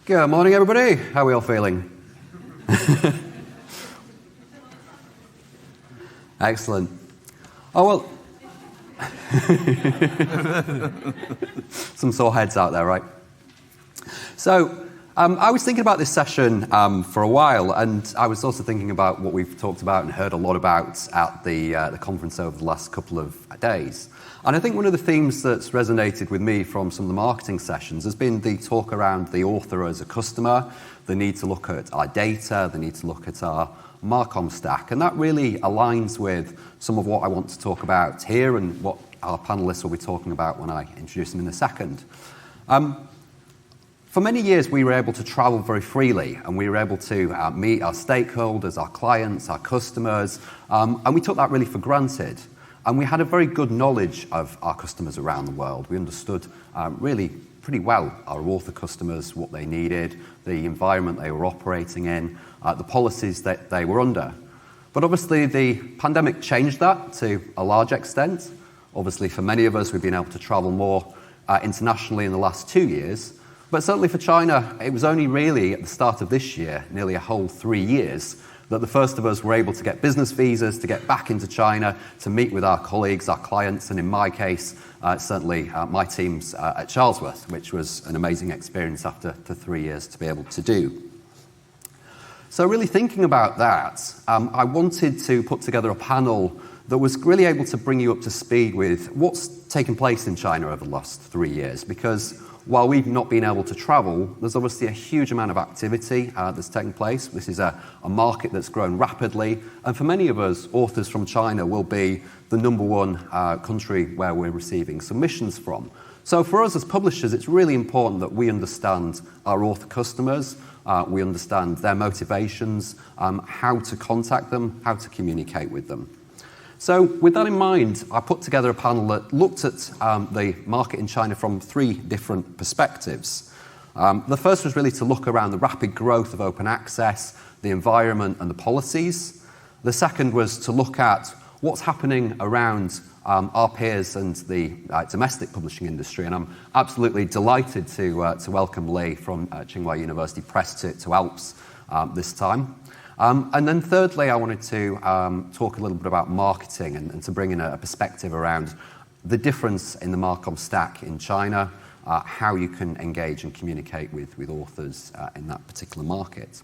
Good morning, everybody. How are we all feeling? Excellent. Oh, well, some sore heads out there, right? So, I was thinking about this session for a while, and I was also thinking about what we've talked about and heard a lot about at the conference over the last couple of days. And I think one of the themes that's resonated with me from some of the marketing sessions has been the talk around the author as a customer, the need to look at our data, the need to look at our Marcom stack. And that really aligns with some of what I want to talk about here and what our panelists will be talking about when I introduce them in a second. For many years, we were able to travel very freely, and we were able to meet our stakeholders, our clients, our customers, and we took that really for granted. And we had a very good knowledge of our customers around the world. We understood really pretty well our author customers, what they needed, the environment they were operating in, the policies that they were under. But obviously, the pandemic changed that to a large extent. Obviously, for many of us, we've been able to travel more internationally in the last 2 years. But certainly for China, it was only really at the start of this year, nearly a whole 3 years, that the first of us were able to get business visas, to get back into China, to meet with our colleagues, our clients, and in my case, certainly my teams at Charlesworth, which was an amazing experience after 3 years to be able to do. So really thinking about that, I wanted to put together a panel that was really able to bring you up to speed with what's taken place in China over the last 3 years, because while we've not been able to travel, there's obviously a huge amount of activity that's taken place. This is a market that's grown rapidly, and for many of us, authors from China will be the number one country where we're receiving submissions from. So for us as publishers, it's really important that we understand our author customers, we understand their motivations, how to contact them, how to communicate with them. So with that in mind, I put together a panel that looked at the market in China from 3 different perspectives. The first was really to look around the rapid growth of open access, the environment and the policies. The second was to look at what's happening around our peers and the domestic publishing industry. And I'm absolutely delighted to welcome Lee from Tsinghua University Press to ALPS this time. And then thirdly, I wanted to talk a little bit about marketing and to bring in a perspective around the difference in the Marcom stack in China, how you can engage and communicate with authors in that particular market.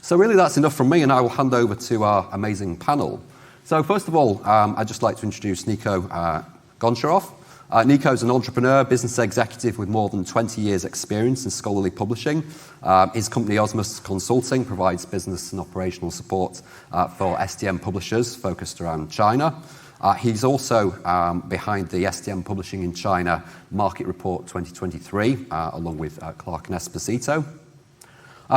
So really that's enough from me, and I will hand over to our amazing panel. So first of all, I'd just like to introduce Nico Goncharov. Nico is an entrepreneur, business executive with more than 20 years' experience in scholarly publishing. His company, Osmus Consulting, provides business and operational support for STM publishers focused around China. He's also behind the STM Publishing in China Market Report 2023, along with Clark and Esposito.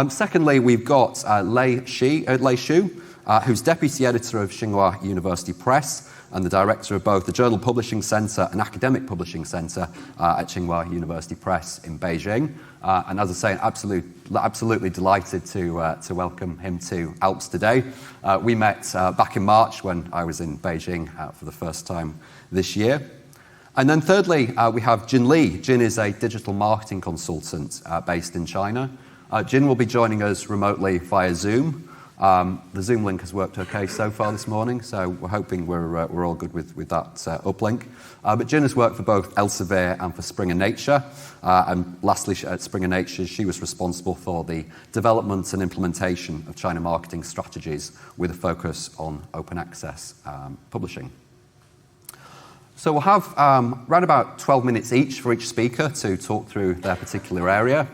Secondly, we've got Lei Xu, who's deputy editor of Tsinghua University Press and the director of both the Journal Publishing Center and Academic Publishing Center at Tsinghua University Press in Beijing. And as I say, absolutely delighted to welcome him to ALPS today. We met back in March when I was in Beijing for the first time this year. And then thirdly, we have Jin Li. Jin is a digital marketing consultant based in China. Jin will be joining us remotely via Zoom. The Zoom link has worked okay so far this morning, so we're hoping we're all good with that uplink. But Jin has worked for both Elsevier and for Springer Nature. And lastly, at Springer Nature, she was responsible for the development and implementation of China marketing strategies with a focus on open access publishing. So we'll have around about 12 minutes each for each speaker to talk through their particular area.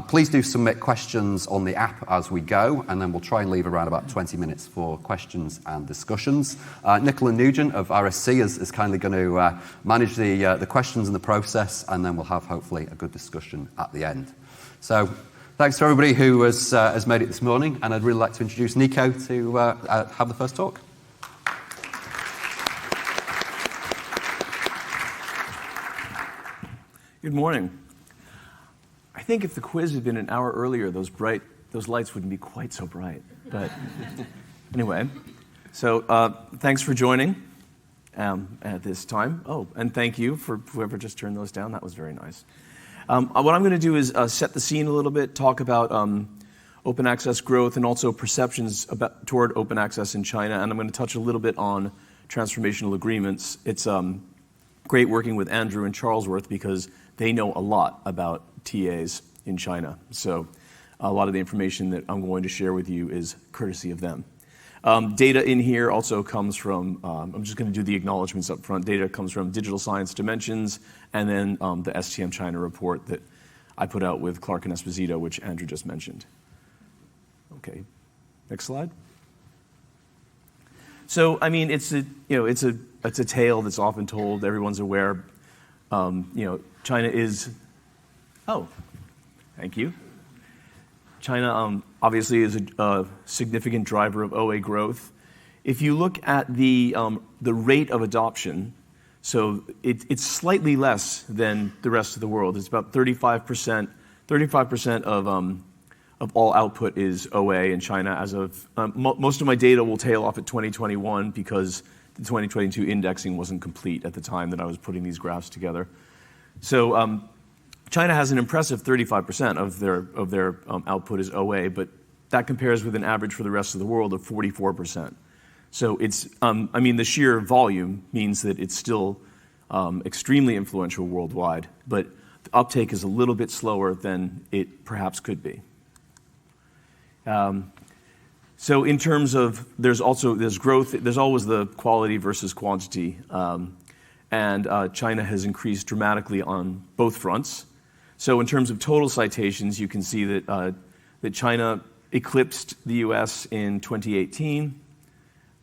Please do submit questions on the app as we go, and then we'll try and leave around about 20 minutes for questions and discussions. Nicola Nugent of RSC is kindly going to manage the questions and the process, and then we'll have hopefully a good discussion at the end. So thanks to everybody who has made it this morning, and I'd really like to introduce Nico to have the first talk. Good morning. I think if the quiz had been an hour earlier, those lights wouldn't be quite so bright. But anyway, so thanks for joining at this time. Oh, and thank you for whoever just turned those down. That was very nice. What I'm going to do is set the scene a little bit, talk about open access growth and also perceptions toward open access in China, and I'm going to touch a little bit on transformational agreements. It's great working with Andrew and Charlesworth because they know a lot about TAs in China. So a lot of the information that I'm going to share with you is courtesy of them. Data in here also comes from, I'm just going to do the acknowledgments up front. Data comes from Digital Science Dimensions and then the STM China report that I put out with Clark and Esposito, which Andrew just mentioned. Okay, next slide. So, I mean, it's a tale that's often told. Everyone's aware. China is. Oh, thank you. China obviously is a significant driver of OA growth. If you look at the rate of adoption, so it's slightly less than the rest of the world. It's about 35%. 35% of all output is OA in China as of most of my data will tail off at 2021 because the 2022 indexing wasn't complete at the time that I was putting these graphs together. So China has an impressive 35% of their output is OA, but that compares with an average for the rest of the world of 44%. So it's, the sheer volume means that it's still extremely influential worldwide, but the uptake is a little bit slower than it perhaps could be. So in terms of, there's growth, there's always the quality versus quantity, and China has increased dramatically on both fronts. So in terms of total citations, you can see that China eclipsed the US in 2018.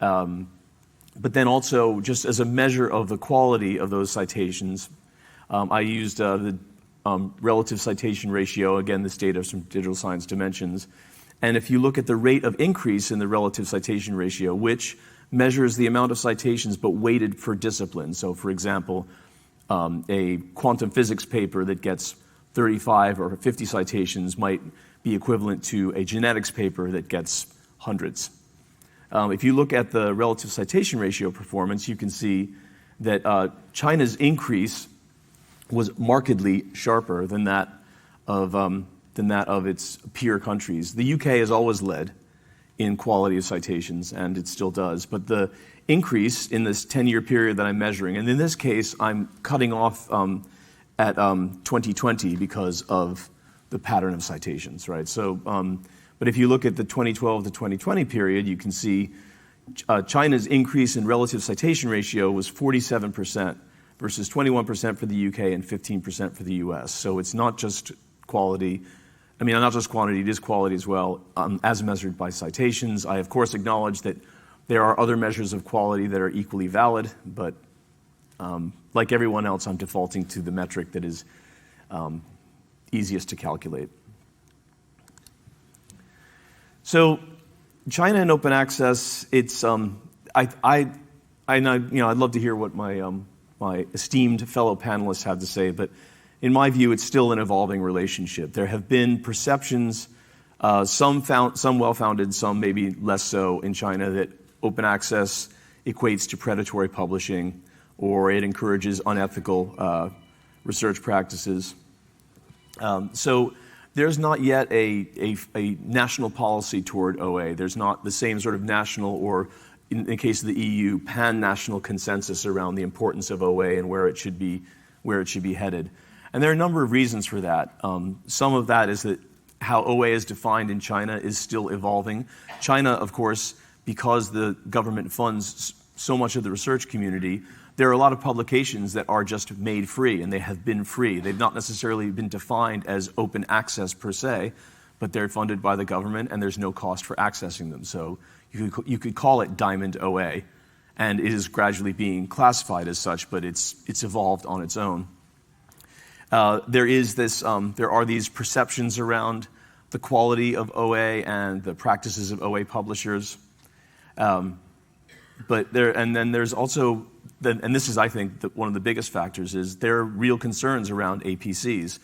But then also, just as a measure of the quality of those citations, I used the relative citation ratio. Again, this data is from Digital Science Dimensions. And if you look at the rate of increase in the relative citation ratio, which measures the amount of citations but weighted for discipline. So for example, a quantum physics paper that gets 35 or 50 citations might be equivalent to a genetics paper that gets hundreds. If you look at the relative citation ratio performance, you can see that China's increase was markedly sharper than that of its peer countries. The UK has always led in quality of citations, and it still does. But the increase in this 10-year period that I'm measuring, and in this case, I'm cutting off at 2020 because of the pattern of citations, right? So, but if you look at the 2012 to 2020 period, you can see China's increase in relative citation ratio was 47% versus 21% for the UK and 15% for the US. So it's not just quality. Not just quantity, it is quality as well, as measured by citations. I, of course, acknowledge that there are other measures of quality that are equally valid, but like everyone else, I'm defaulting to the metric that is easiest to calculate. So China and open access, it's, I'd love to hear what my esteemed fellow panelists have to say, but in my view, it's still an evolving relationship. There have been perceptions, some well-founded, some maybe less so in China, that open access equates to predatory publishing or it encourages unethical research practices. So there's not yet a national policy toward OA. There's not the same sort of national or, in the case of the EU, pan-national consensus around the importance of OA and where it should be headed. And there are a number of reasons for that. Some of that is that how OA is defined in China is still evolving. China, of course, because the government funds so much of the research community, there are a lot of publications that are just made free, and they have been free. They've not necessarily been defined as open access per se, but they're funded by the government, and there's no cost for accessing them. So you could call it Diamond OA, and it is gradually being classified as such, but it's evolved on its own. There are these perceptions around the quality of OA and the practices of OA publishers. Then there's also, and this is, I think, one of the biggest factors, is there are real concerns around APCs.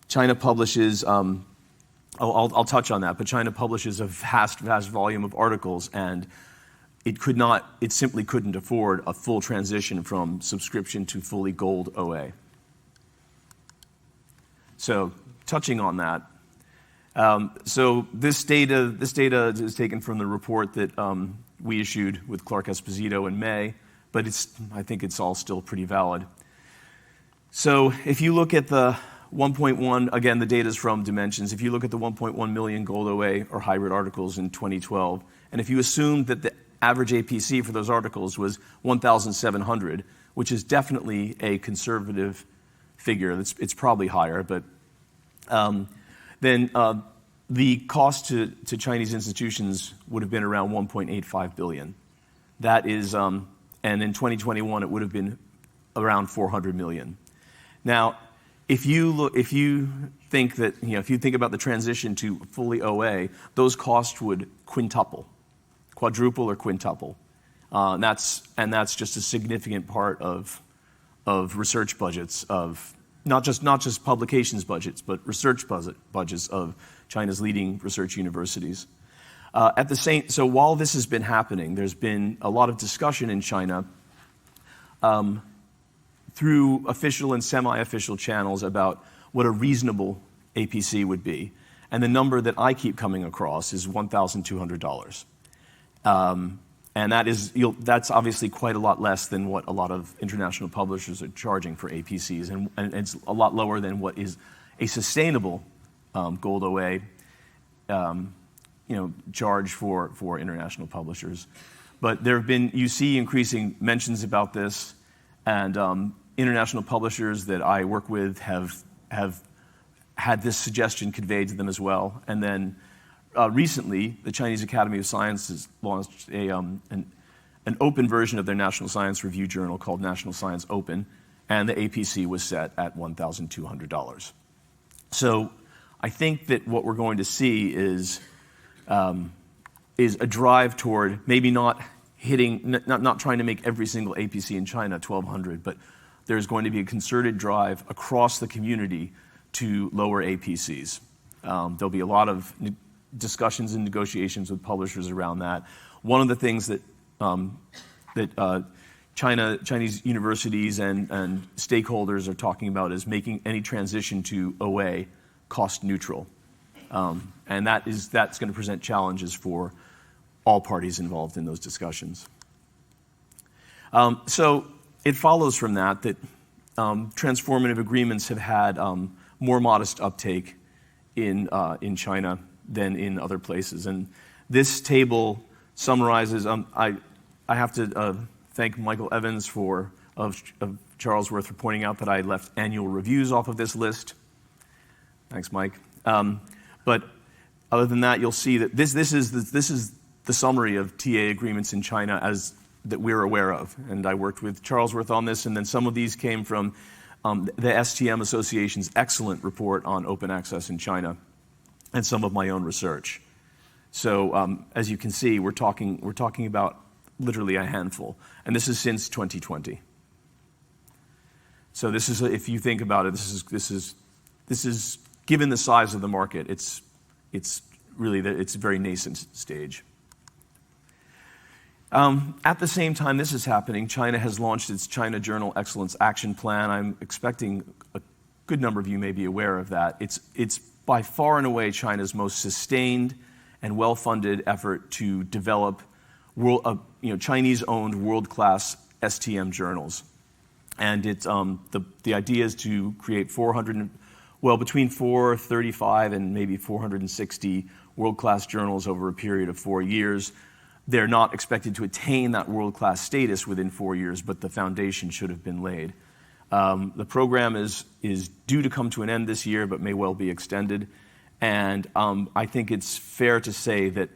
China publishes, I'll touch on that, but China publishes a vast volume of articles, and it simply couldn't afford a full transition from subscription to fully gold OA. So touching on that, so this data is taken from the report that we issued with Clark Esposito in May, but I think it's all still pretty valid. So if you look at the 1.1, again, the data is from Dimensions. If you look at the 1.1 million gold OA or hybrid articles in 2012, and if you assume that the average APC for those articles was 1,700, which is definitely a conservative figure, it's probably higher, but then the cost to Chinese institutions would have been around 1.85 billion. That is, and in 2021 it would have been around 400 million. Now, if you think that, if you think about the transition to fully OA, those costs would quadruple or quintuple. And that's just a significant part of research budgets of not just publications budgets, but research budgets of China's leading research universities. So while this has been happening, there's been a lot of discussion in China through official and semi-official channels about what a reasonable APC would be. And the number that I keep coming across is $1,200. And that's obviously quite a lot less than what a lot of international publishers are charging for APCs, and it's a lot lower than what is a sustainable gold OA charge for international publishers. But you see increasing mentions about this, and international publishers that I work with have had this suggestion conveyed to them as well. And then recently, the Chinese Academy of Sciences launched an open version of their National Science Review journal called National Science Open, and the APC was set at $1,200. So I think that what we're going to see is a drive toward maybe not trying to make every single APC in China 1,200, but there's going to be a concerted drive across the community to lower APCs. There'll be a lot of discussions and negotiations with publishers around that. One of the things that Chinese universities and stakeholders are talking about is making any transition to OA cost neutral, and that's going to present challenges for all parties involved in those discussions. So it follows from that transformative agreements have had more modest uptake in China than in other places. And this table summarizes, I have to thank Michael Evans of Charlesworth for pointing out that I left annual reviews off of this list. Thanks, Mike. But other than that, you'll see that this is the summary of TA agreements in China that we're aware of. And I worked with Charlesworth on this, and then some of these came from the STM Association's excellent report on open access in China, and some of my own research. So as you can see, we're talking about literally a handful, and this is since 2020. So this is, if you think about it, this is given the size of the market, it's a very nascent stage. At the same time this is happening, China has launched its China Journal Excellence Action Plan. I'm expecting a good number of you may be aware of that. It's by far and away China's most sustained and well-funded effort to develop Chinese-owned world-class STM journals. And it's the idea is to create between 435 and maybe 460 world-class journals over a period of 4 years. They're not expected to attain that world-class status within 4 years, but the foundation should have been laid. The program is due to come to an end this year, but may well be extended. And I think it's fair to say that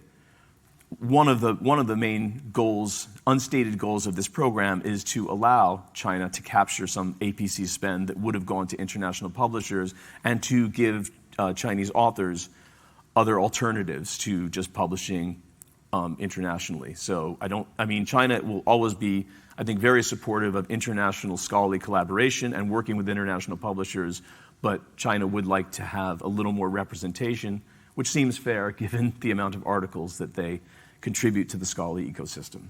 one of the main goals, unstated goals of this program, is to allow China to capture some APC spend that would have gone to international publishers, and to give Chinese authors other alternatives to just publishing internationally. So China will always be, I think, very supportive of international scholarly collaboration and working with international publishers, but China would like to have a little more representation, which seems fair given the amount of articles that they contribute to the scholarly ecosystem.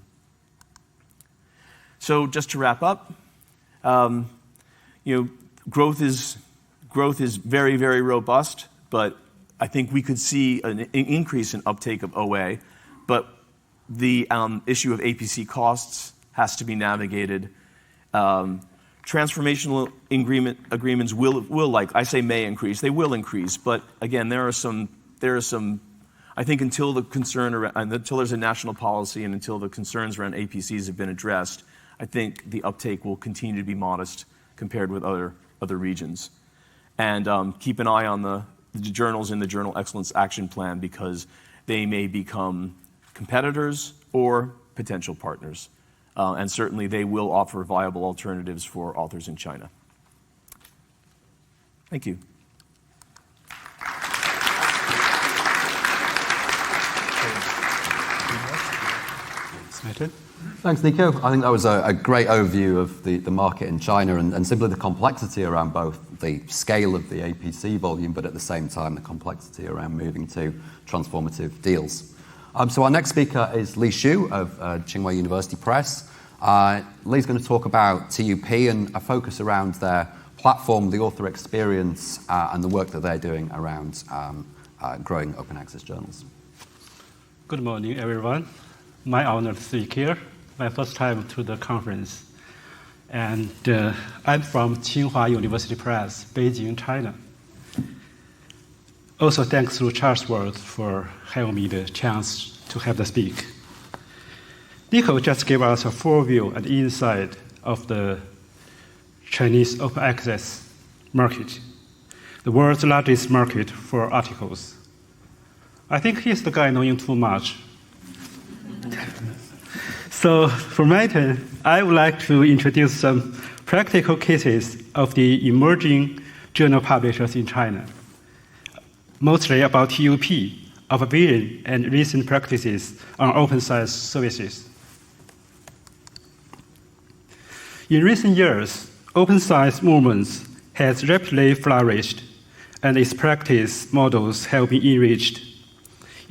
So just to wrap up, growth is growth is very, very robust, but I think we could see an increase in uptake of OA, but the issue of APC costs has to be navigated. Transformational agreements will like, I say may increase, they will increase, but again, there are some, I think until there's a national policy and until the concerns around APCs have been addressed, I think the uptake will continue to be modest compared with other regions. And keep an eye on the journals in the Journal Excellence Action Plan because they may become competitors or potential partners. And certainly they will offer viable alternatives for authors in China. Thank you. Thanks, Nico. I think that was a great overview of the market in China and simply the complexity around both the scale of the APC volume, but at the same time, the complexity around moving to transformative deals. So our next speaker is Li Xu of Tsinghua University Press. Li's going to talk about TUP and a focus around their platform, the author experience, and the work that they're doing around growing open access journals. Good morning, everyone. My honor to speak here. My first time to the conference. And I'm from Tsinghua University Press, Beijing, China. Also, thanks to Charles World for having me the chance to have the speak. Nico just gave us a full view and insight of the Chinese open access market, the world's largest market for articles. I think he's the guy knowing too much. So for my turn, I would like to introduce some practical cases of the emerging journal publishers in China, mostly about TUP, our vision and recent practices on open science services. In recent years, open science movements has rapidly flourished, and its practice models have been enriched.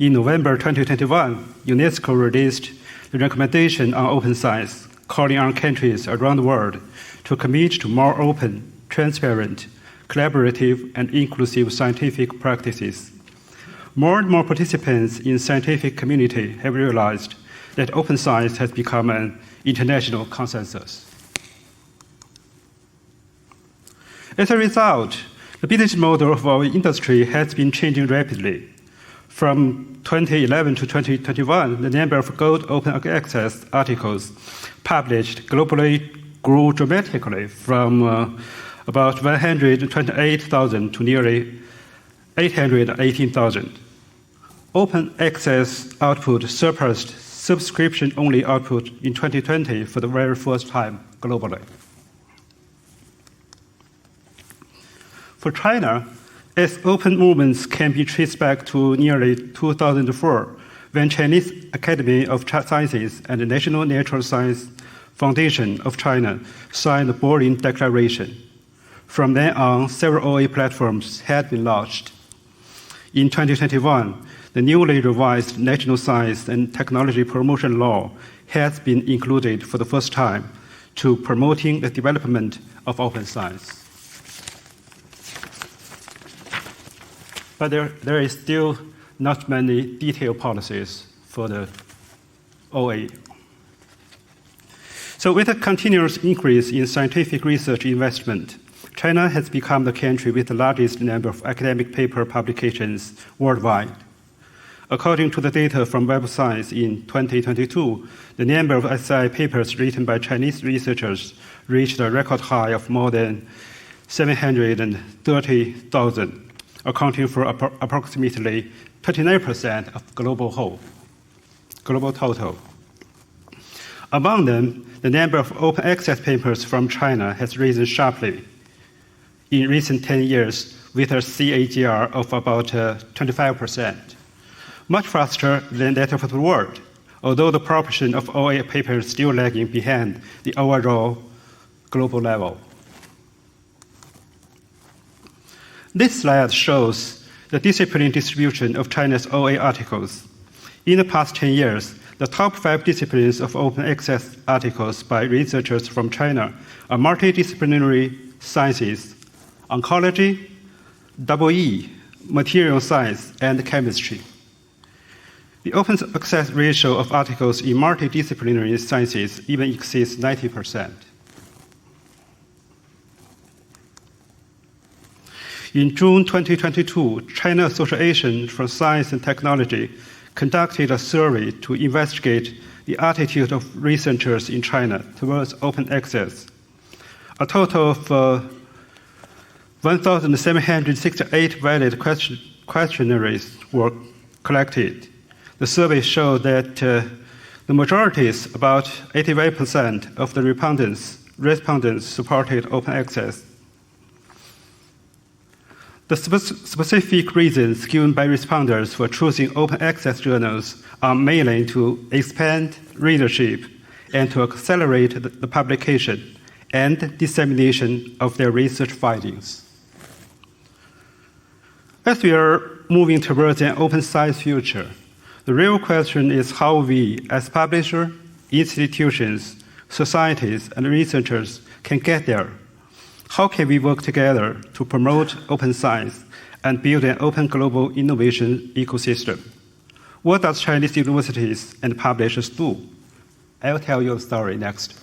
In November 2021, UNESCO released the recommendation on open science, calling on countries around the world to commit to more open, transparent, collaborative, and inclusive scientific practices. More and more participants in the scientific community have realized that open science has become an international consensus. As a result, the business model of our industry has been changing rapidly. From 2011 to 2021, the number of Gold Open Access articles published globally grew dramatically from about 128,000 to nearly 818,000. Open access output surpassed subscription-only output in 2020 for the very first time globally. For China, its open movements can be traced back to nearly 2004, when Chinese Academy of Sciences and the National Natural Science Foundation of China signed the Berlin Declaration. From then on, several OA platforms had been launched. In 2021, the newly revised National Science and Technology Promotion Law has been included for the first time to promoting the development of open science. But there is still not many detailed policies for the OA. So with a continuous increase in scientific research investment, China has become the country with the largest number of academic paper publications worldwide. According to the data from Web of Science in 2022, the number of SCI papers written by Chinese researchers reached a record high of more than 730,000. Accounting for approximately 29% of global total. Among them, the number of open access papers from China has risen sharply in recent 10 years with a CAGR of about 25%, much faster than that of the world, although the proportion of OA papers still lagging behind the overall global level. This slide shows the discipline distribution of China's OA articles. In the past 10 years, the top 5 disciplines of open access articles by researchers from China are multidisciplinary sciences, oncology, EE, material science, and chemistry. The open access ratio of articles in multidisciplinary sciences even exceeds 90%. In June 2022, China Association for Science and Technology conducted a survey to investigate the attitude of researchers in China towards open access. A total of 1,768 valid questionnaires were collected. The survey showed that the majorities, about 85% of the respondents supported open access. The specific reasons given by respondents for choosing open access journals are mainly to expand readership and to accelerate the publication and dissemination of their research findings. As we are moving towards an open science future, the real question is how we, as publishers, institutions, societies, and researchers can get there. How can we work together to promote open science and build an open global innovation ecosystem? What does Chinese universities and publishers do? I'll tell you a story next.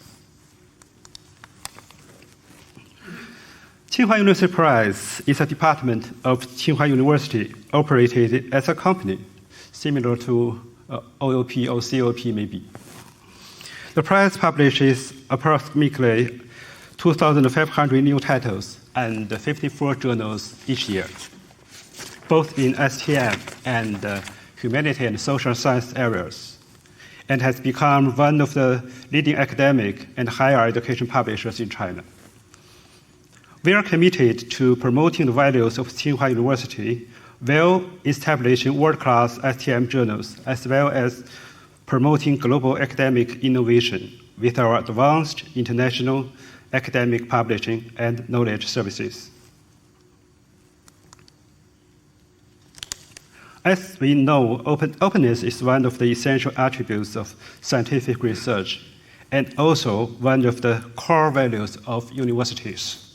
Tsinghua University Press is a department of Tsinghua University operated as a company, similar to OLP or COP maybe. The prize publishes approximately 2,500 new titles and 54 journals each year, both in STM and humanity and social science areas, and has become one of the leading academic and higher education publishers in China. We are committed to promoting the values of Tsinghua University while establishing world-class STM journals, as well as promoting global academic innovation with our advanced international academic publishing and knowledge services. As we know, openness is one of the essential attributes of scientific research and also one of the core values of universities.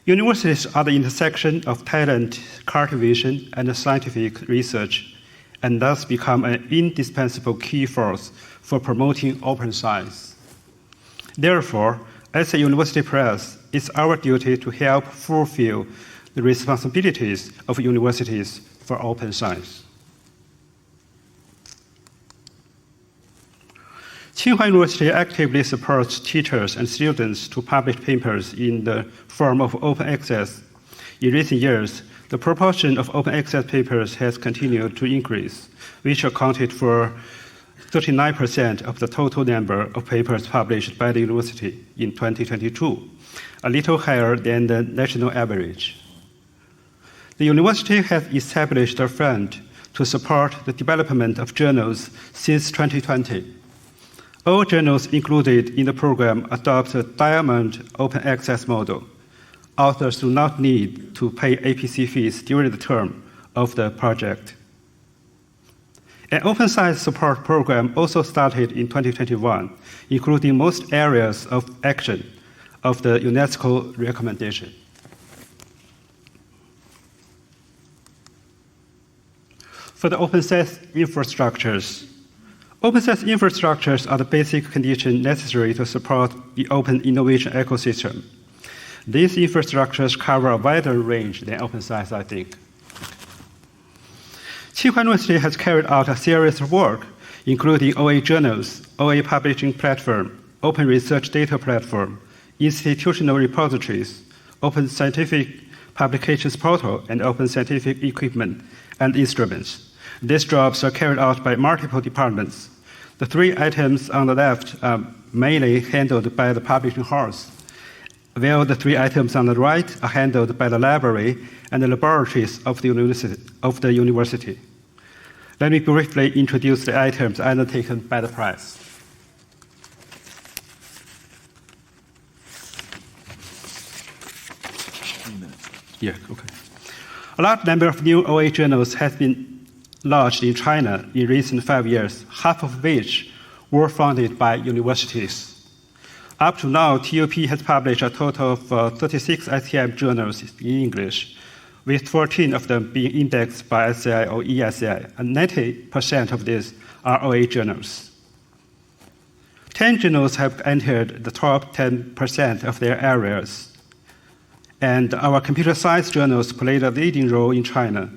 Universities are the intersection of talent cultivation and scientific research, and thus become an indispensable key force for promoting open science. Therefore, as a university press, it's our duty to help fulfill the responsibilities of universities for open science. Tsinghua University actively supports teachers and students to publish papers in the form of open access. In recent years, the proportion of open access papers has continued to increase, which accounted for 39% of the total number of papers published by the university in 2022, a little higher than the national average. The university has established a fund to support the development of journals since 2020. All journals included in the program adopt a diamond open access model. Authors do not need to pay APC fees during the term of the project. An open science support program also started in 2021, including most areas of action of the UNESCO recommendation. For the open science infrastructures, open science infrastructures are the basic condition necessary to support the open innovation ecosystem. These infrastructures cover a wider range than open science, I think. Tsinghua University has carried out a series of work, including OA journals, OA publishing platform, open research data platform, institutional repositories, open scientific publications portal, and open scientific equipment and instruments. These jobs are carried out by multiple departments. The three items on the left are mainly handled by the publishing house, while the three items on the right are handled by the library and the laboratories of the university. Let me briefly introduce the items undertaken by the press. Yeah, okay. A large number of new OA journals have been launched in China in recent 5 years, half of which were founded by universities. Up to now, TUP has published a total of 36 STM journals in English, with 14 of them being indexed by SCI or ESCI, and 90% of these are OA journals. 10 journals have entered the top 10% of their areas, and our computer science journals played a leading role in China.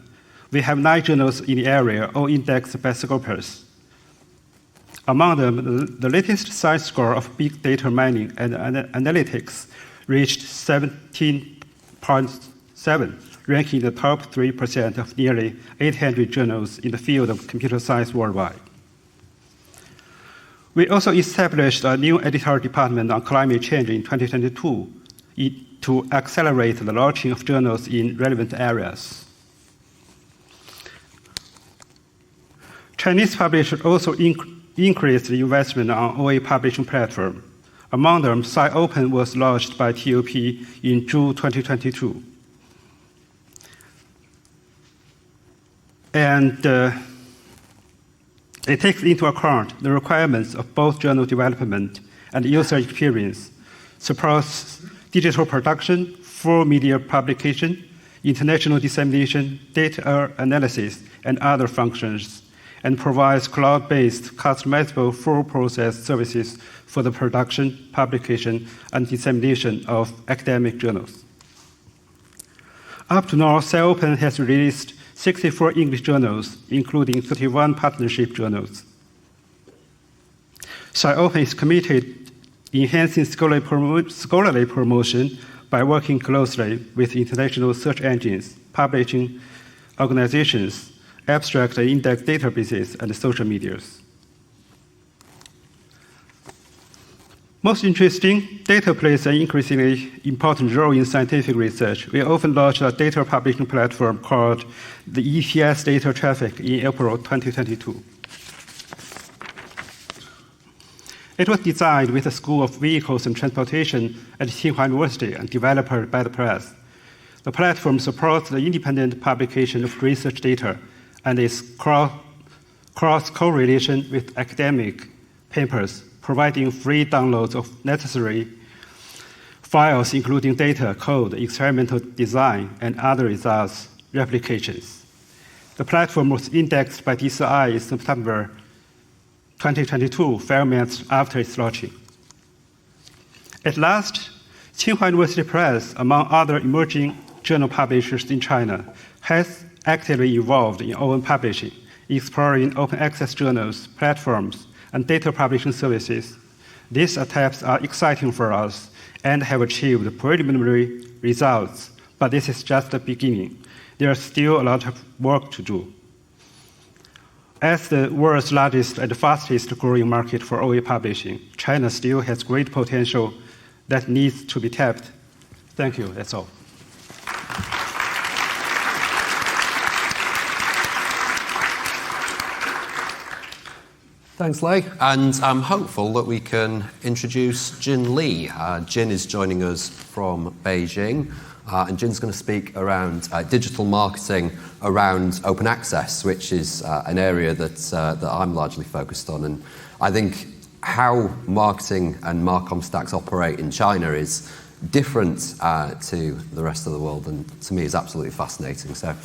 We have 9 journals in the area, all indexed by Scopus. Among them, the latest science score of big data mining and analytics reached 17.7, ranking the top 3% of nearly 800 journals in the field of computer science worldwide. We also established a new editorial department on climate change in 2022 to accelerate the launching of journals in relevant areas. Chinese publishers also increased the investment on OA publishing platform. Among them, SciOpen was launched by TOP in June 2022. And it takes into account the requirements of both journal development and user experience, supports digital production, full media publication, international dissemination, data analysis, and other functions, and provides cloud-based, customizable full-process services for the production, publication, and dissemination of academic journals. Up to now, SciOpen has released 64 English journals, including 31 partnership journals. SciOpen is committed to enhancing scholarly promotion by working closely with international search engines, publishing organizations, abstract and index databases, and social medias. Most interesting, data plays an increasingly important role in scientific research. We often launch a data publishing platform called the EPS Data Traffic in April 2022. It was designed with the School of Vehicles and Transportation at Tsinghua University and developed by the press. The platform supports the independent publication of research data and its cross-correlation with academic papers, providing free downloads of necessary files, including data, code, experimental design, and other results replications. The platform was indexed by DCI in September 2022, 5 months after its launching. At last, Tsinghua University Press, among other emerging journal publishers in China, has actively involved in open publishing, exploring open access journals, platforms, and data publishing services. These attempts are exciting for us and have achieved preliminary results, but this is just the beginning. There is still a lot of work to do. As the world's largest and fastest growing market for OA publishing, China still has great potential that needs to be tapped. Thank you, that's all. Thanks, Lei. And I'm hopeful that we can introduce Jin Li. Jin is joining us from Beijing, and Jin's going to speak around digital marketing around open access, which is an area that I'm largely focused on. And I think how marketing and Marcom stacks operate in China is different to the rest of the world, and to me is absolutely fascinating. So,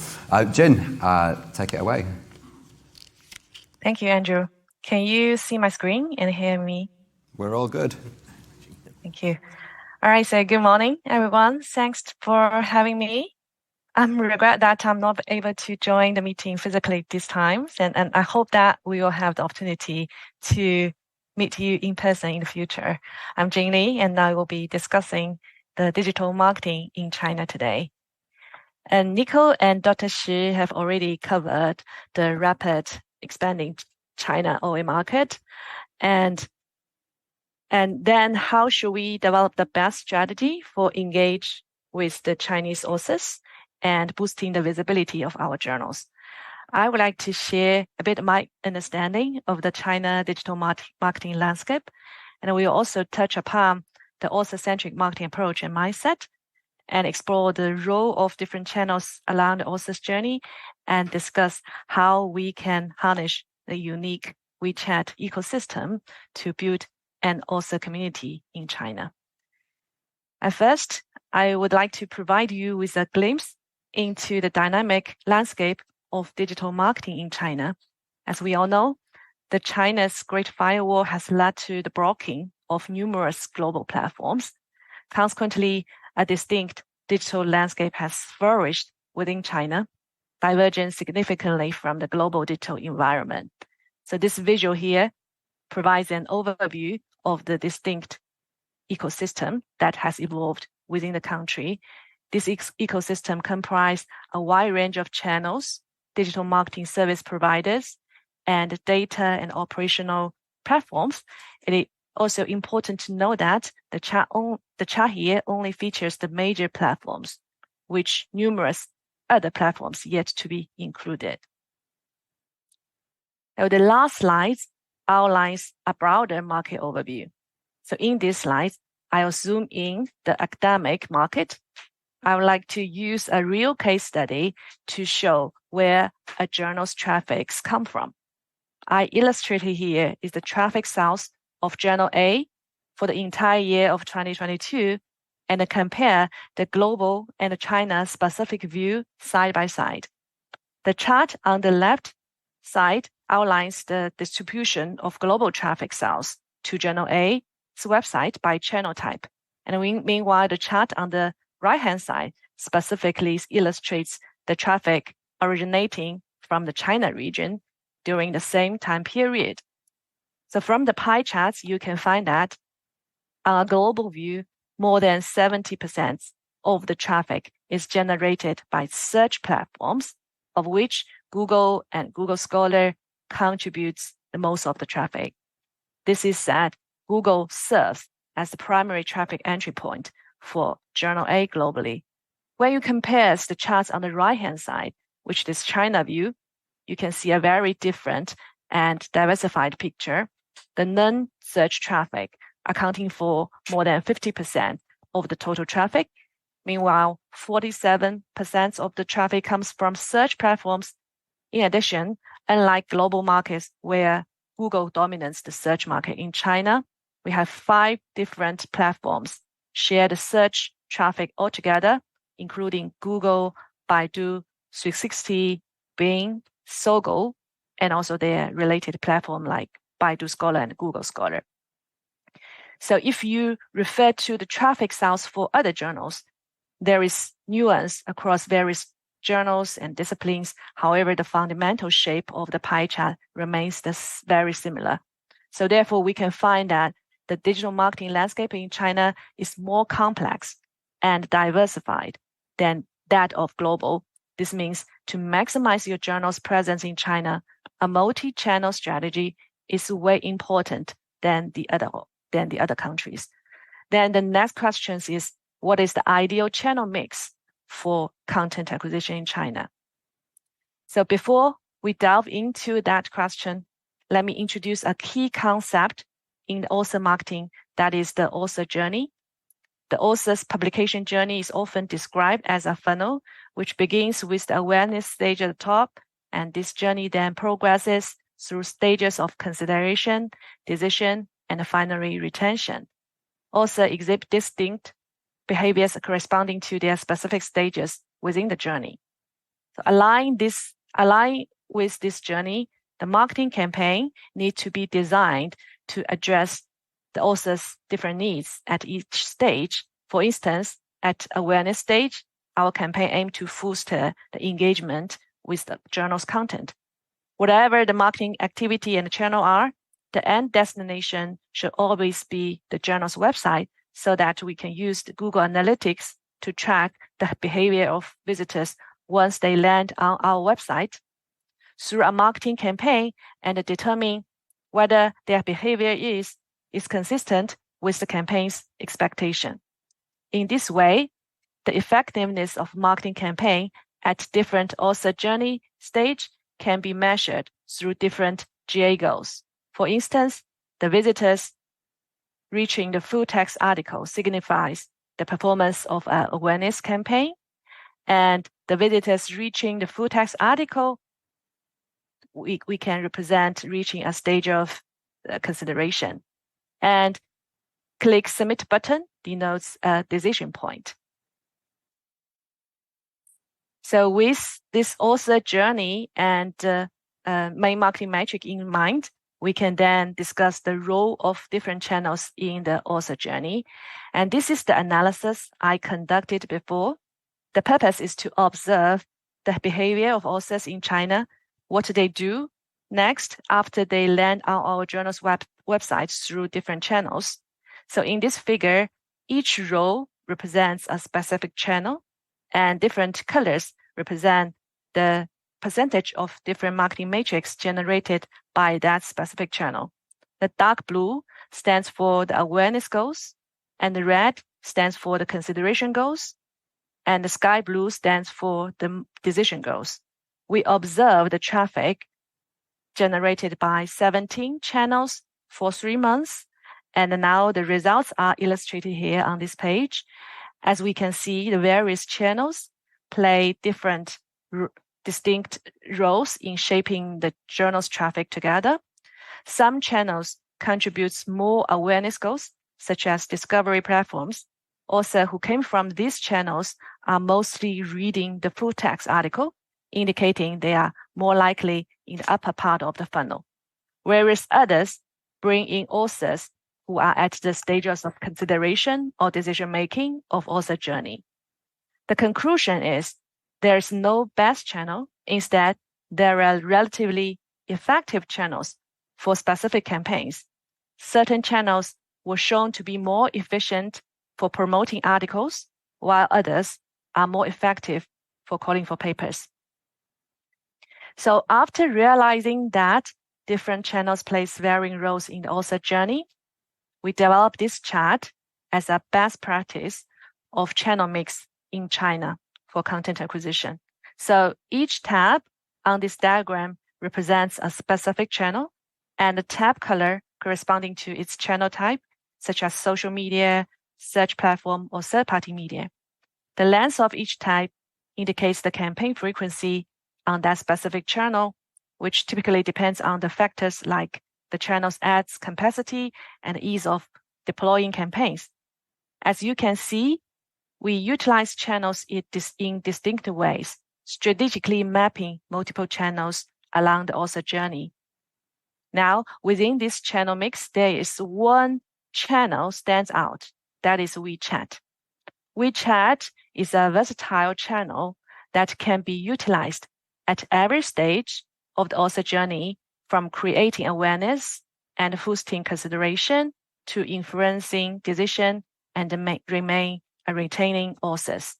Jin, take it away. Thank you, Andrew. Can you see my screen and hear me? We're all good. Thank you. All right, so good morning, everyone. Thanks for having me. I regret that I'm not able to join the meeting physically this time, and I hope that we will have the opportunity to meet you in person in the future. I'm Jin Li, and I will be discussing the digital marketing in China today. And Nico and Dr. Shi have already covered the rapid expanding China OA market, and then how should we develop the best strategy for engage with the Chinese authors and boosting the visibility of our journals. I would like to share a bit of my understanding of the China digital marketing landscape, and we will also touch upon the author-centric marketing approach and mindset, and explore the role of different channels along the author's journey, and discuss how we can harness the unique WeChat ecosystem to build an author community in China. At first, I would like to provide you with a glimpse into the dynamic landscape of digital marketing in China. As we all know, China's Great Firewall has led to the blocking of numerous global platforms. Consequently, a distinct digital landscape has flourished within China, diverging significantly from the global digital environment. So this visual here provides an overview of the distinct ecosystem that has evolved within the country. This ecosystem comprises a wide range of channels, digital marketing service providers, and data and operational platforms. It is also important to know that the chart here only features the major platforms, which numerous other platforms yet to be included. Now, the last slide outlines a broader market overview. So in this slide, I'll zoom in the academic market. I would like to use a real case study to show where a journal's traffic come from. I illustrated here is the traffic source of Journal A for the entire year of 2022 and compare the global and the China specific view side by side. The chart on the left side outlines the distribution of global traffic source to Journal A's website by channel type. And meanwhile, the chart on the right-hand side specifically illustrates the traffic originating from the China region during the same time period. So from the pie charts, you can find that on a global view, more than 70% of the traffic is generated by search platforms, of which Google and Google Scholar contributes the most of the traffic. This is that Google serves as the primary traffic entry point for Journal A globally. When you compare the charts on the right-hand side, which is China view, you can see a very different and diversified picture. The non-search traffic accounting for more than 50% of the total traffic. Meanwhile, 47% of the traffic comes from search platforms. In addition, unlike global markets where Google dominates the search market in China, we have 5 different platforms share the search traffic altogether, including Google, Baidu, 360, Bing, Sogou, and also their related platform like Baidu Scholar and Google Scholar. So if you refer to the traffic source for other journals, there is nuance across various journals and disciplines. However, the fundamental shape of the pie chart remains very similar. So therefore, we can find that the digital marketing landscape in China is more complex and diversified than that of global. This means to maximize your journal's presence in China, a multi-channel strategy is way important than the other countries. Then the next question is, what is the ideal channel mix for content acquisition in China? So before we delve into that question, let me introduce a key concept in the author marketing, that is the author journey. The author's publication journey is often described as a funnel, which begins with the awareness stage at the top, and this journey then progresses through stages of consideration, decision, and finally retention. Authors exhibit distinct behaviors corresponding to their specific stages within the journey. So align with this journey, the marketing campaign needs to be designed to address the author's different needs at each stage. For instance, at awareness stage, our campaign aims to foster the engagement with the journal's content. Whatever the marketing activity and the channel are, the end destination should always be the journal's website so that we can use the Google Analytics to track the behavior of visitors once they land on our website through a marketing campaign and determine whether their behavior is consistent with the campaign's expectation. In this way, the effectiveness of marketing campaign at different author journey stage can be measured through different GA goals. For instance, the visitors reaching the full text article signifies the performance of an awareness campaign, and the visitors reaching the full text article, we can represent reaching a stage of consideration. And click submit button denotes a decision point. So with this author journey and main marketing metric in mind, we can then discuss the role of different channels in the author journey. And this is the analysis I conducted before. The purpose is to observe the behavior of authors in China, what they do next after they land on our journal's websites through different channels. So in this figure, each row represents a specific channel, and different colors represent the percentage of different marketing matrix generated by that specific channel. The dark blue stands for the awareness goals, and the red stands for the consideration goals, and the sky blue stands for the decision goals. We observe the traffic generated by 17 channels for 3 months, and now the results are illustrated here on this page. As we can see, the various channels play different distinct roles in shaping the journal's traffic together. Some channels contribute more awareness goals, such as discovery platforms. Authors who came from these channels are mostly reading the full text article, indicating they are more likely in the upper part of the funnel, whereas others bring in authors who are at the stages of consideration or decision-making of author journey. The conclusion is there is no best channel. Instead, there are relatively effective channels for specific campaigns. Certain channels were shown to be more efficient for promoting articles, while others are more effective for calling for papers. So after realizing that different channels play varying roles in the author journey, we developed this chart as a best practice of channel mix in China for content acquisition. So each tab on this diagram represents a specific channel, and the tab color corresponding to its channel type, such as social media, search platform, or third-party media. The length of each type indicates the campaign frequency on that specific channel, which typically depends on the factors like the channel's ads capacity and ease of deploying campaigns. As you can see, we utilize channels in distinct ways, strategically mapping multiple channels along the author journey. Now, within this channel mix, there is one channel stands out, that is WeChat. WeChat is a versatile channel that can be utilized at every stage of the author journey, from creating awareness and boosting consideration to influencing decision and retaining authors.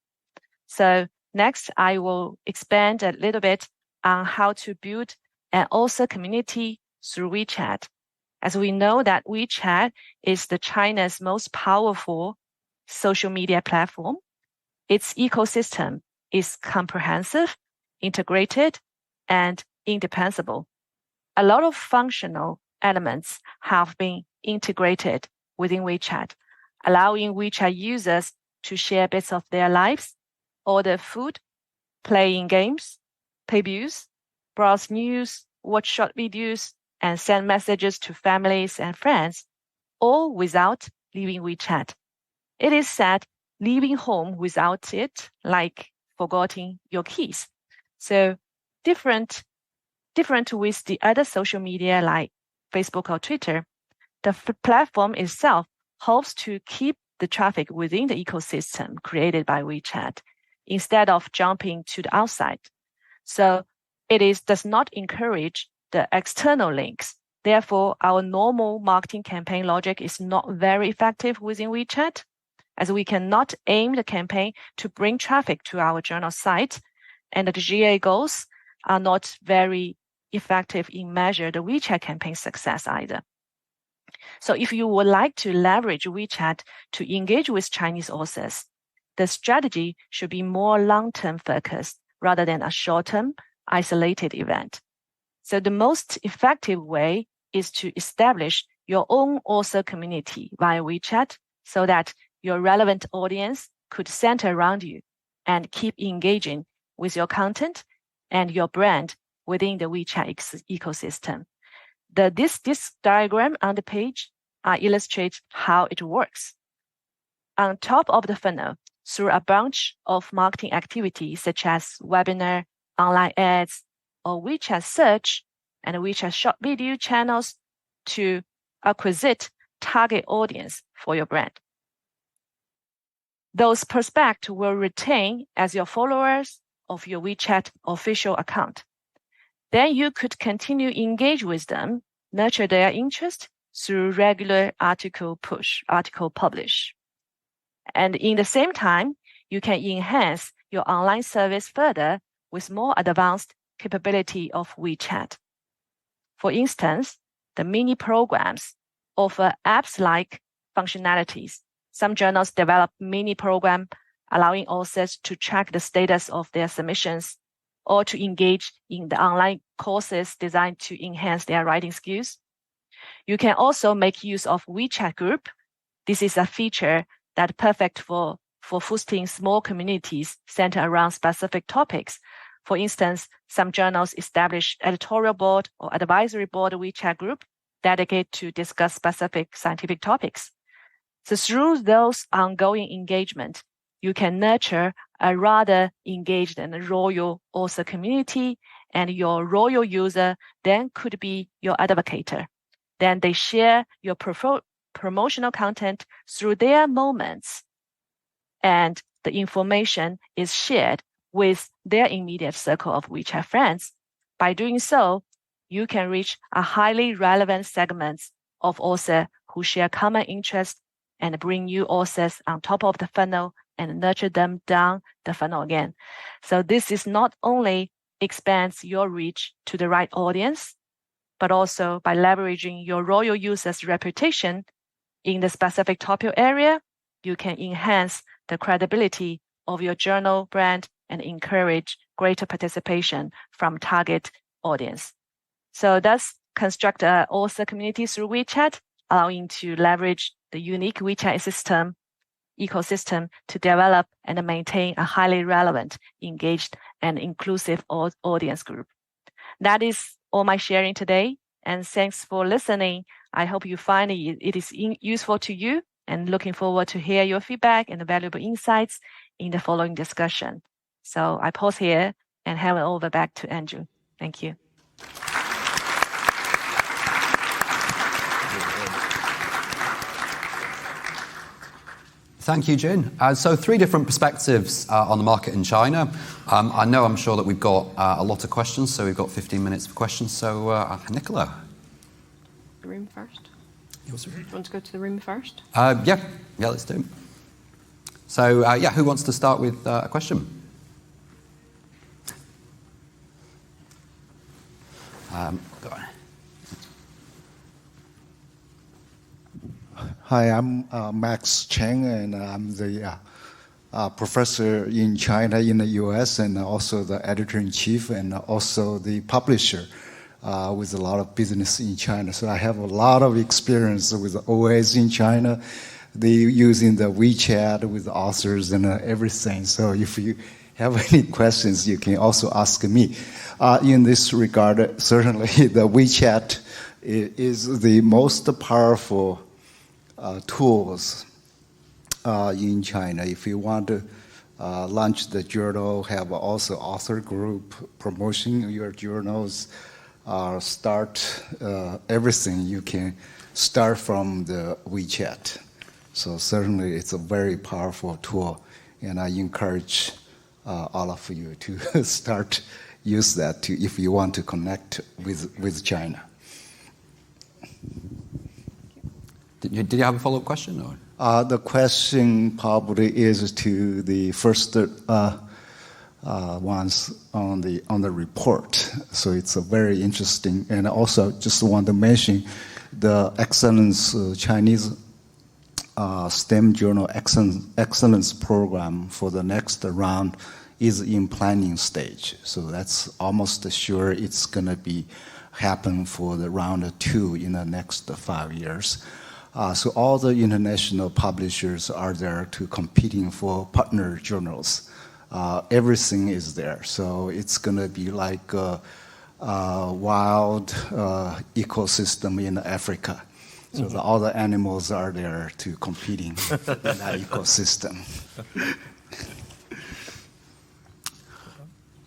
So next, I will expand a little bit on how to build an author community through WeChat. As we know that WeChat is China's most powerful social media platform. Its ecosystem is comprehensive, integrated, and indispensable. A lot of functional elements have been integrated within WeChat, allowing WeChat users to share bits of their lives, order food, playing games, pay bills, browse news, watch short videos, and send messages to families and friends, all without leaving WeChat. It is said leaving home without it, like forgetting your keys. So different with the other social media like Facebook or Twitter, the platform itself hopes to keep the traffic within the ecosystem created by WeChat instead of jumping to the outside. So it does not encourage the external links. Therefore, our normal marketing campaign logic is not very effective within WeChat, as we cannot aim the campaign to bring traffic to our journal site, and the GA goals are not very effective in measure the WeChat campaign success either. So if you would like to leverage WeChat to engage with Chinese authors, the strategy should be more long-term focused rather than a short-term isolated event. So the most effective way is to establish your own author community via WeChat so that your relevant audience could center around you and keep engaging with your content and your brand within the WeChat ecosystem. This diagram on the page illustrates how it works. On top of the funnel, through a bunch of marketing activities such as webinar, online ads, or WeChat search and WeChat short video channels to acquire target audience for your brand. Those prospects will retain as your followers of your WeChat official account. Then you could continue engage with them, nurture their interest through regular article publish. And in the same time, you can enhance your online service further with more advanced capability of WeChat. For instance, the mini programs offer apps-like functionalities. Some journals develop mini program allowing authors to track the status of their submissions or to engage in the online courses designed to enhance their writing skills. You can also make use of WeChat group. This is a feature that's perfect for boosting small communities centered around specific topics. For instance, some journals establish editorial board or advisory board WeChat group dedicated to discuss specific scientific topics. So through those ongoing engagement, you can nurture a rather engaged and loyal author community, and your loyal user then could be your advocate. Then they share your promotional content through their moments, and the information is shared with their immediate circle of WeChat friends. By doing so, you can reach a highly relevant segment of authors who share common interests and bring new authors on top of the funnel and nurture them down the funnel again. So this is not only expands your reach to the right audience, but also by leveraging your loyal users' reputation in the specific topic area, you can enhance the credibility of your journal brand and encourage greater participation from target audience. So thus construct an author community through WeChat, allowing to leverage the unique WeChat ecosystem to develop and maintain a highly relevant, engaged, and inclusive audience group. That is all my sharing today, and thanks for listening. I hope you find it is useful to you, and looking forward to hear your feedback and valuable insights in the following discussion. So I pause here and hand it over back to Andrew. Thank you. Thank you, Jin. So 3 different perspectives on the market in China. I'm sure that we've got a lot of questions, so we've got 15 minutes for questions. So, Nicola. The room first. Yours. You want to go to the room first? Yeah, let's do it. So, who wants to start with a question? Go on. Hi, I'm Max Cheng, and I'm the professor in China in the US, and also the editor-in-chief, and also the publisher with a lot of business in China. So I have a lot of experience with OAs in China. They using the WeChat with authors and everything. So if you have any questions, you can also ask me. In this regard, certainly the WeChat is the most powerful tools in China. If you want to launch the journal, have also author group promoting your journals, start everything, you can start from the WeChat. So certainly it's a very powerful tool, and I encourage all of you to start use that if you want to connect with China. Did you have a follow-up question? Or? The question probably is to the first ones on the report. So it's a very interesting, and also just want to mention the Excellence Chinese STEM Journal Excellence Program for the next round is in planning stage. So that's almost sure it's going to be happen for the round 2 in the next 5 years. So all the international publishers are there to competing for partner journals. Everything is there. So it's going to be like a wild ecosystem in Africa. So all the animals are there to competing in that ecosystem.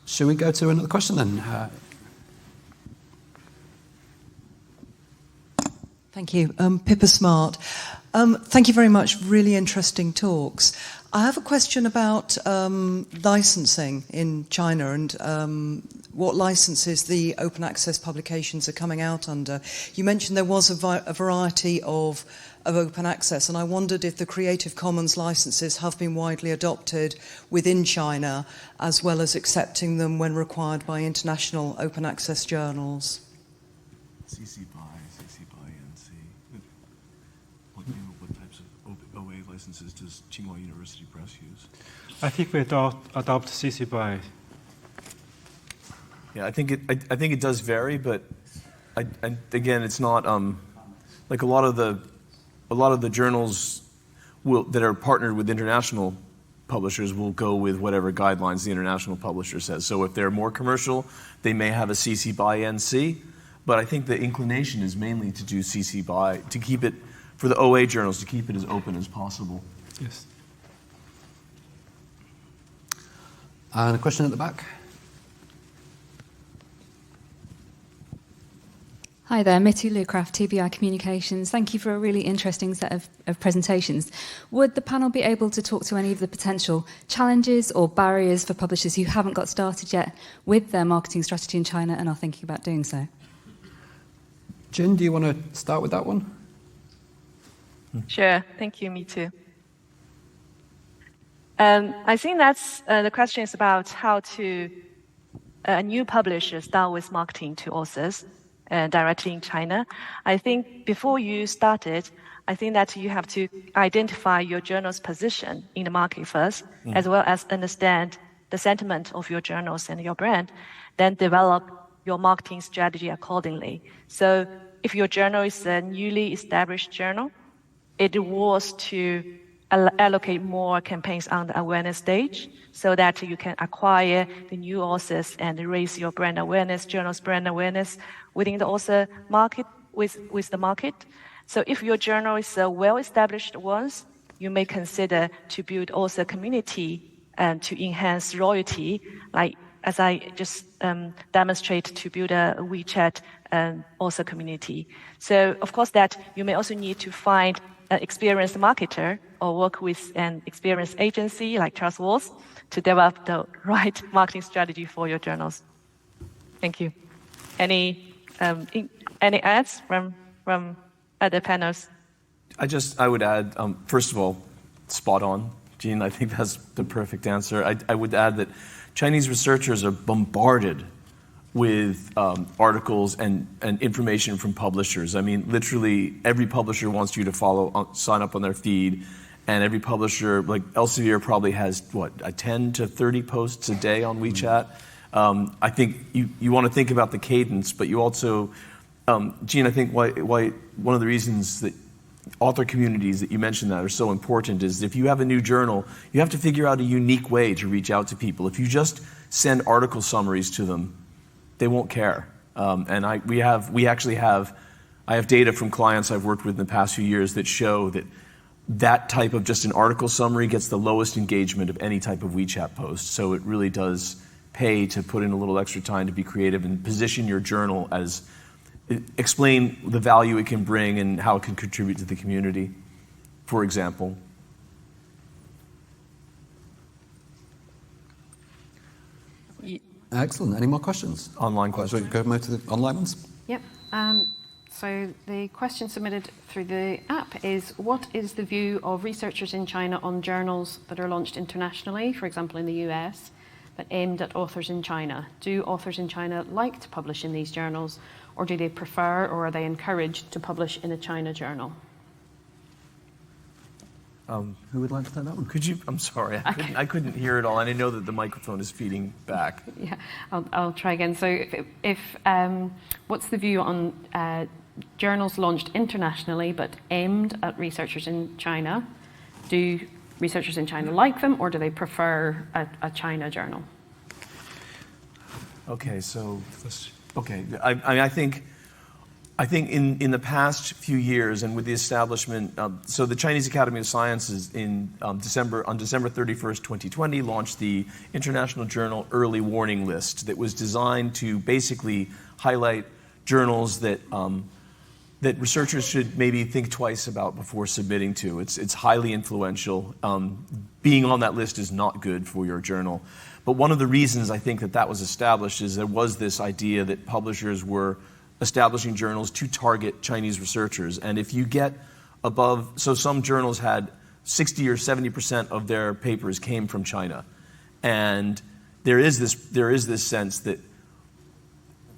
Shall we go to another question then? Thank you. Pippa Smart. Thank you very much. Really interesting talks. I have a question about licensing in China and what licenses the open access publications are coming out under. You mentioned there was a variety of open access, and I wondered if the Creative Commons licenses have been widely adopted within China, as well as accepting them when required by international open access journals. CC BY, NC. What types of OA licenses does Tsinghua University Press use? I think we adopt CC BY. Yeah, I think it does vary, but again, it's not like a lot of the journals that are partnered with international publishers will go with whatever guidelines the international publisher says. So if they're more commercial, they may have a CC BY NC, but I think the inclination is mainly to do CC BY, to keep it, for the OA journals, to keep it as open as possible. Yes. And a question at the back. Hi there, Mitty Lucraft, TBI Communications. Thank you for a really interesting set of presentations. Would the panel be able to talk to any of the potential challenges or barriers for publishers who haven't got started yet with their marketing strategy in China and are thinking about doing so? Jin, do you want to start with that one? Sure. Thank you. Me too. I think that's the question is about how to a new publisher start with marketing to authors directly in China. I think before you started, I think that you have to identify your journal's position in the market first, as well as understand the sentiment of your journals and your brand, then develop your marketing strategy accordingly. So if your journal is a newly established journal, it was to allocate more campaigns on the awareness stage so that you can acquire the new authors and raise your brand awareness, journal's brand awareness within the author market, with the market. So if your journal is a well-established one, you may consider to build author community and to enhance royalty, like as I just demonstrate to build a WeChat author community. So of course that you may also need to find an experienced marketer or work with an experienced agency like Charles Walls to develop the right marketing strategy for your journals. Thank you. Any ads from other panels? I would add, first of all, spot on, Jean. I think that's the perfect answer. I would add that Chinese researchers are bombarded with articles and information from publishers. I mean, literally every publisher wants you to sign up on their feed, and every publisher, like Elsevier probably has, 10 to 30 posts a day on WeChat. I think you want to think about the cadence, but you also, Jean, I think why one of the reasons that author communities that you mentioned that are so important is if you have a new journal, you have to figure out a unique way to reach out to people. If you just send article summaries to them, they won't care. And I have data from clients I've worked with in the past few years that show that type of just an article summary gets the lowest engagement of any type of WeChat post. So it really does pay to put in a little extra time to be creative and position your journal as, explain the value it can bring and how it can contribute to the community, for example. Excellent. Any more questions? Online questions. Go to the online ones. Yep. So the question submitted through the app is, what is the view of researchers in China on journals that are launched internationally, for example in the US, but aimed at authors in China? Do authors in China like to publish in these journals, or do they prefer, or are they encouraged to publish in a China journal? Who would like to take that one? Could you? I'm sorry, I couldn't hear it all. I didn't know that the microphone is feeding back. Yeah, I'll try again. So, if what's the view on journals launched internationally but aimed at researchers in China? Do researchers in China like them, or do they prefer a China journal? Okay, so I think I think in the past few years, and with the establishment, so the Chinese Academy of Sciences on December 31st, 2020, launched the International Journal Early Warning List that was designed to basically highlight journals that that researchers should maybe think twice about before submitting to. It's highly influential. Being on that list is not good for your journal. But one of the reasons I think that was established is there was this idea that publishers were establishing journals to target Chinese researchers. And if you get above, so some journals had 60 or 70% of their papers came from China. And there is this sense that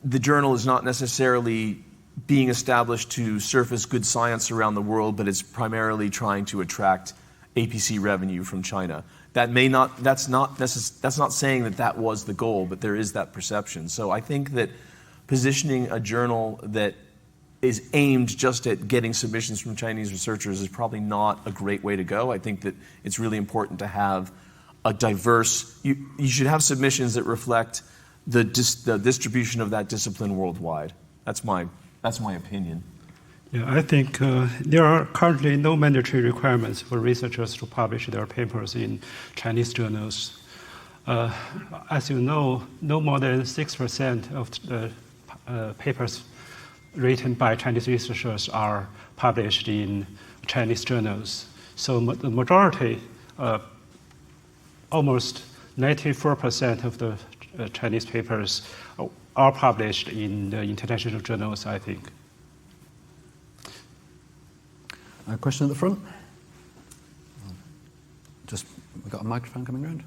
the journal is not necessarily being established to surface good science around the world, but it's primarily trying to attract APC revenue from China. That's not saying that was the goal, but there is that perception. So I think that positioning a journal that is aimed just at getting submissions from Chinese researchers is probably not a great way to go. I think that it's really important to have a diverse, you should have submissions that reflect the distribution of that discipline worldwide. That's my opinion. Yeah, I think there are currently no mandatory requirements for researchers to publish their papers in Chinese journals. As you know, no more than 6% of the papers written by Chinese researchers are published in Chinese journals. So the majority, almost 94% of the Chinese papers are published in the international journals, I think. A question at the front? We've got a microphone coming around.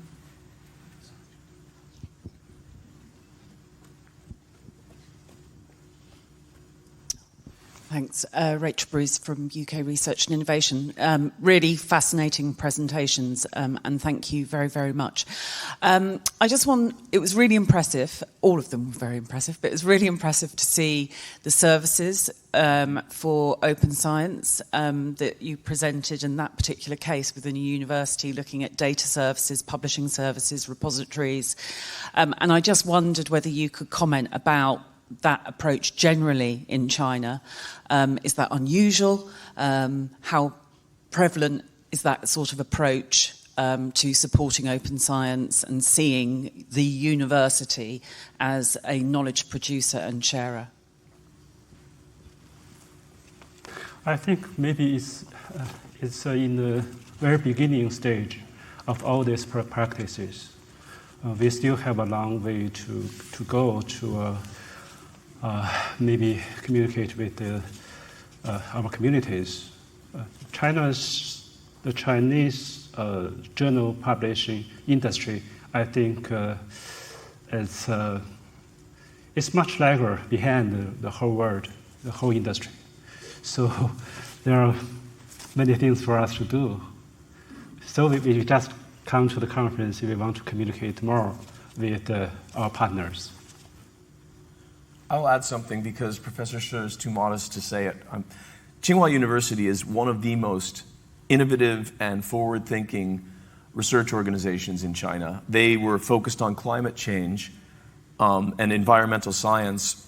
Thanks. Rachel Bruce from UK Research and Innovation. Really fascinating presentations, and thank you very, very much. It was really impressive. All of them were very impressive, but it was really impressive to see the services for open science that you presented in that particular case within a university, looking at data services, publishing services, repositories. And I just wondered whether you could comment about that approach generally in China. Is that unusual? How prevalent is that sort of approach to supporting open science and seeing the university as a knowledge producer and sharer? I think maybe it's in the very beginning stage of all these practices. We still have a long way to go to maybe communicate with our communities. The Chinese journal publishing industry, I think, it's much larger behind the whole world, the whole industry. So there are many things for us to do. So we just come to the conference if we want to communicate more with our partners. I'll add something because Professor Shi is too modest to say it. Tsinghua University is one of the most innovative and forward-thinking research organizations in China. They were focused on climate change and environmental science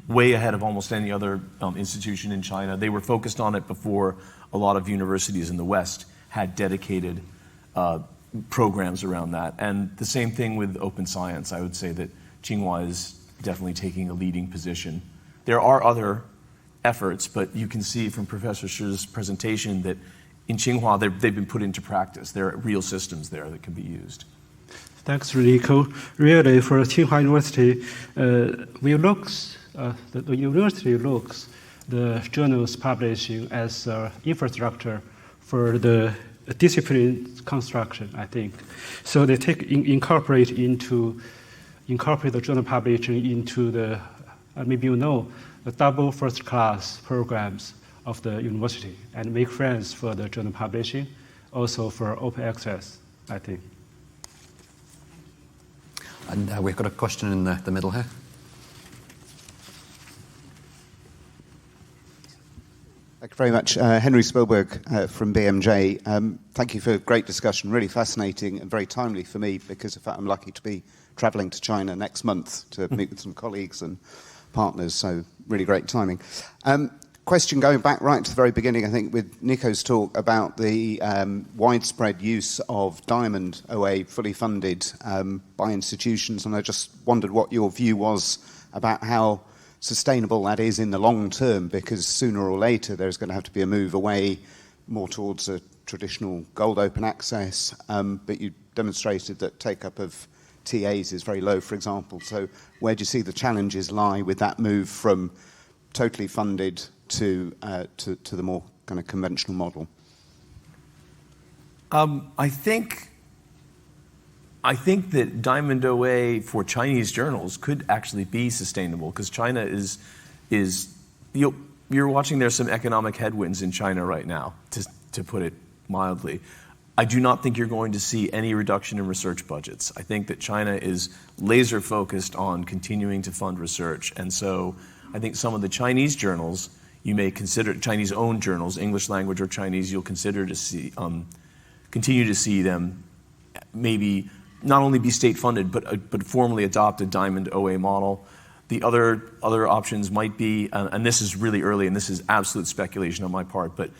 way ahead of almost any other institution in China. They were focused on it before a lot of universities in the West had dedicated programs around that. And the same thing with open science. I would say that Tsinghua is definitely taking a leading position. There are other efforts, but you can see from Professor Shi's presentation that in Tsinghua, they've been put into practice. There are real systems there that can be used. Thanks, Rico. Really, for Tsinghua University, the university looks the journals publishing as infrastructure for the discipline construction, I think. So they incorporate the journal publishing into the, maybe you know, the double first class programs of the university and make friends for the journal publishing, also for open access, I think. And we've got a question in the middle here. Thank you very much. Henry Spielberg from BMJ. Thank you for a great discussion, really fascinating and very timely for me because in fact I'm lucky to be travelling to China next month to meet with some colleagues and partners, so really great timing. Question going back right to the very beginning, I think, with Nico's talk about the widespread use of Diamond OA fully funded by institutions, and I just wondered what your view was about how sustainable that is in the long term, because sooner or later there's going to have to be a move away more towards a traditional gold open access, but you demonstrated that take-up of TAs is very low, for example. So where do you see the challenges lie with that move from totally funded to the more kind of conventional model? I think that Diamond OA for Chinese journals could actually be sustainable, because China is you're watching there's some economic headwinds in China right now, to put it mildly. I do not think you're going to see any reduction in research budgets. I think that China is laser focused on continuing to fund research, and so I think some of the Chinese journals you may consider, Chinese-owned journals, English language or Chinese, you'll consider to see, continue to see them maybe not only be state-funded, but formally adopt a Diamond OA model. The other options might be, and this is really early, and this is absolute speculation on my part, but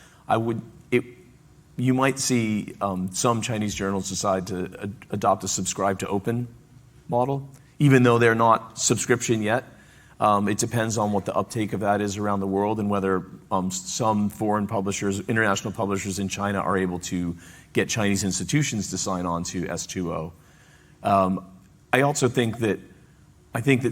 you might see some Chinese journals decide to adopt a subscribe to open model, even though they're not subscription yet. It depends on what the uptake of that is around the world, and whether some foreign publishers, international publishers in China, are able to get Chinese institutions to sign on to S2O. I also think that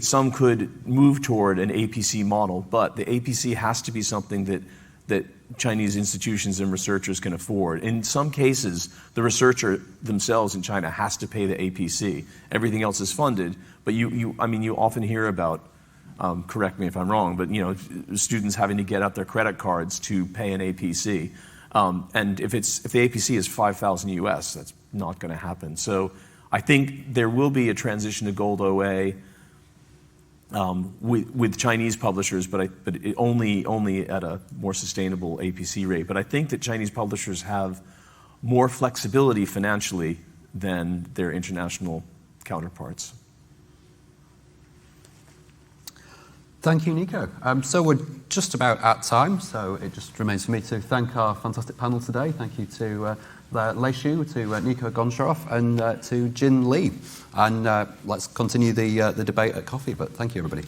some could move toward an APC model, but the APC has to be something that Chinese institutions and researchers can afford. In some cases, the researcher themselves in China has to pay the APC. Everything else is funded, but you often hear about, correct me if I'm wrong, but students having to get out their credit cards to pay an APC. And if the APC is $5,000 US, that's not going to happen. So I think there will be a transition to gold OA with Chinese publishers, but only at a more sustainable APC rate. But I think that Chinese publishers have more flexibility financially than their international counterparts. Thank you, Nico. So we're just about at time, so it just remains for me to thank our fantastic panel today. Thank you to Lei Xu, to Nico Goncharov, and to Jin Li. And let's continue the debate at coffee, but thank you, everybody.